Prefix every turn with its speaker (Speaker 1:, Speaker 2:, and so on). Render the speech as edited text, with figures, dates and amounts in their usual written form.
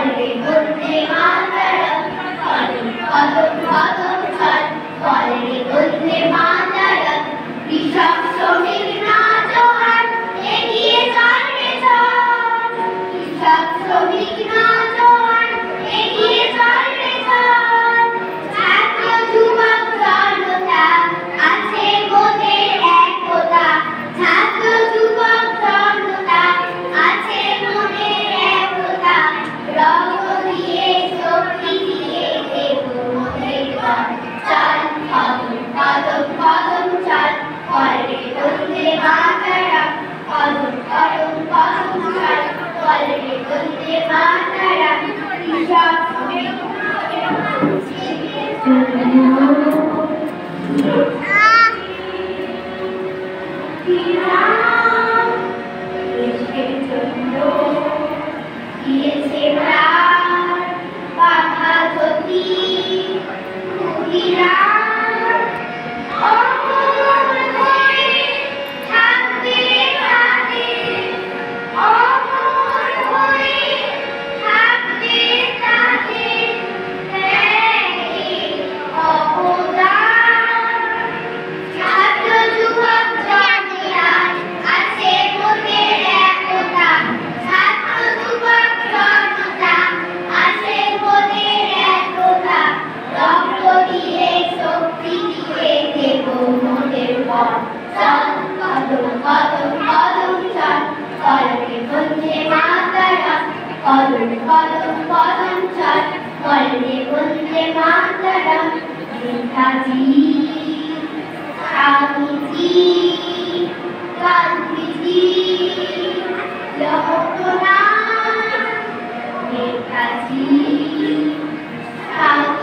Speaker 1: বলরে বন্দে মাতরম, কদম কদম কদম চল, বলরে বন্দে মাতরম। কৃষক শ্রমিক নওজোয়ান এগিয়ে চল রে চল, কৃষক শ্রমিক নওজোয়ান এগিয়ে চল রে চল। ছাত্র যুবক জনতা আছে মোদের একতা, ছাত্র যুবক জনতা আছে মোদের একতা। রক্ত দিয়ে শক্তি দিয়ে দেব মোদের পথ, চল কদম কদম কদম চল, বলরে বন্দে মাতরম। কদম কদম কদম চল, বলরে বন্দে মাতরম। কৃষক শ্রমিক দেশের জন্য দিয়েছে প্রাণ, বাধা যদি ক্ষুদিরাম, অমর হয়ে থাকবে তাদের, অমর হয়ে থাকবে তাদের ত্যাগের অবদান। ছাত্র যুবক জনতা আছে মোদের একতা, ছাত্র যুবক জনতা আছে মোদের একতা। রক্ত দিয়ে শক্তি দিয়ে দেব মোদের পথ, চল কদম কদম কদম চল, বলরে বন্দে মাতরম। কদম কদম কদম চল, বলরে বন্দে মাতরম। নেতাজি, স্বামীজি, গান্ধীজি, লোকনাথ, নেতাজি, স্বামীজি।